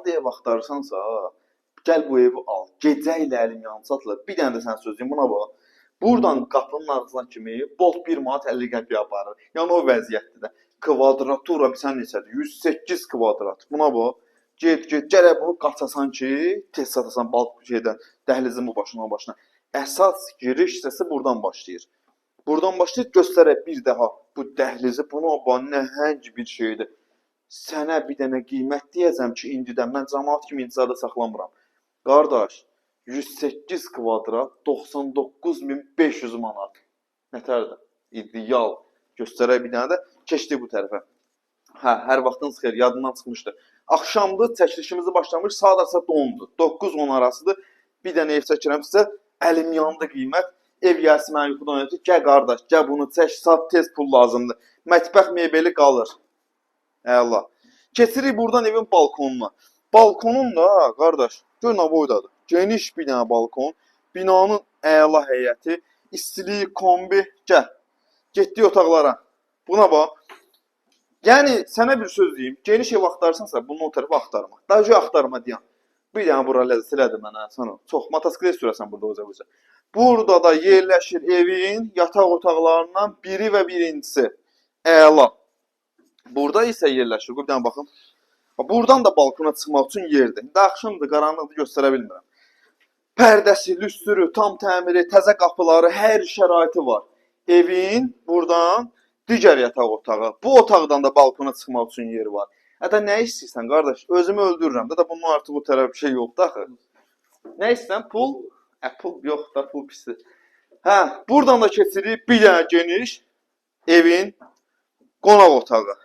maddi ev axtarırsansa, gəl bu evi al. Gecə ilə əlim yanı bir dənə də sən söz deyim, buna bax. Buradan qapının ağzına kimi bolt 1 manat 50 qəpiyə aparır. Yəni o vəziyyətdə də kvadratura bilsən neçədir? 108 kvadrat. Buna bax. Get, gərək bunu qaçasan ki, tez satasan balk şeydən, dəhlizin bu başına o başına. Əsas giriş hissəsi buradan başlayır. Buradan başlayır, göstərək bir daha bu dəhlizi, bunu o nəhəng bir şeydir. Sənə bir dənə qiymət deyəcəm ki, indidən mən cəmaat kimi intizarda saxlamıram. Qardaş, 108 kvadrat 99.500 manat. Nətərdir? İdeal. Göstərək bir dənə də keçdik bu tərəfə. Hə, hər vaxtınız xeyir, yadından çıxmışdı. Axşamdır, çəkilişimizi başlamış, saat 10-dur. 9-10 arasıdır. Bir dənə ev çəkirəm sizə, əlim yanında qiymət. Ev gəlsin mən yuxudan ötür. Gəl qardaş, gəl bunu çək, sat, tez pul lazımdır. Mətbəx mebeli qalır. Əla. Keçirik buradan evin balkonuna. Balkonun da, qardaş, gör nə boydadır. Geniş bir dənə balkon. Binanın əla heyəti. İstilik, kombi, gəl. Getdik otaqlara. Buna bax. Yəni, sənə bir söz deyim. Geniş ev axtarsansa, bunun o tərəfə axtarma. Dajı axtarma deyəm. Bir dənə bura ləzzət elədi mənə. Çox motosiklet sürəsən burada oca-oca. Burada da yerləşir evin yataq otaqlarından biri və birincisi. Əla. Burada isə yerləşir. Bir dənə baxın. Buradan da balkona çıxmaq üçün yerdir. İndi axşamdır, qaranlıqdır, göstərə bilmirəm. Pərdəsi, lüstürü, tam təmiri, təzə qapıları, hər şəraiti var. Evin buradan digər yataq otağı. Bu otaqdan da balkona çıxmaq üçün yeri var. Hətta nə istəyirsən, qardaş? Özümü öldürürəm də bunun artıq o tərəf bir şey yoxdur axı. Nə istəyirsən? Pul? Pul yox da, pul pisdir. Hə, buradan da keçirik bir dənə geniş evin qonaq otağı.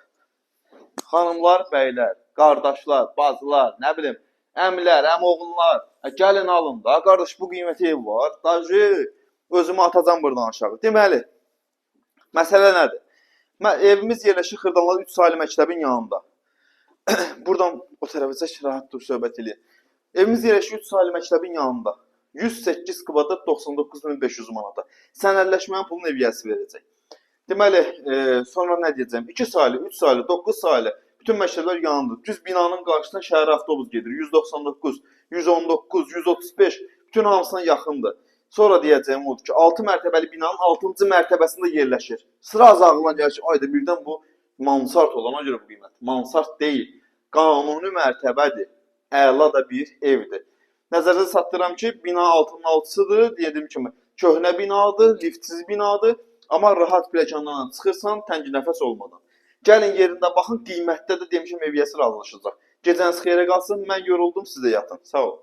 Xanımlar, bəylər, qardaşlar, bacılar, nə bilim, əmilər, əmoğullar, gəlin alın da, qardaş bu qiyməti ev var, dajı, özümü atacam buradan aşağı. Deməli, məsələ nədir? Evimiz yerləşir Xırdalanlar 3 saylı məktəbin yanında. Buradan o tərəfə rahat dur, söhbət eləyək. Evimiz yerləşir 3 saylı məktəbin yanında. 108 kvadrat 99.500 manata. Sənədləşmənin pulunu ev yəsi verəcək. Deməli, sonra nə deyəcəm? 2 saylı, 3 saylı, 9 saylı, bütün məktəblər yanındır. Düz binanın qarşısına şəhər avtobus gedir. 199, 119, 135, bütün hamısına yaxındır. Sonra deyəcəyim odur ki, 6 mərtəbəli binanın 6-cı mərtəbəsində yerləşir. Sıra az ağlına gəlir ki, ayda birdən bu mansart olana görə bu qiymət. Mansart deyil, qanuni mərtəbədir. Əla da bir evdir. Nəzərdə satdıram ki, bina altının altısıdır. Dedim kimi, köhnə binadır, liftsiz binadır. Amma rahat pləkanlarla çıxırsan, təngi nəfəs olmadan. Gəlin yerində baxın, qiymətdə də demişim ev yəsi razılaşacaq. Gecəniz xeyrə qalsın, mən yoruldum, siz də yatın. Sağ ol.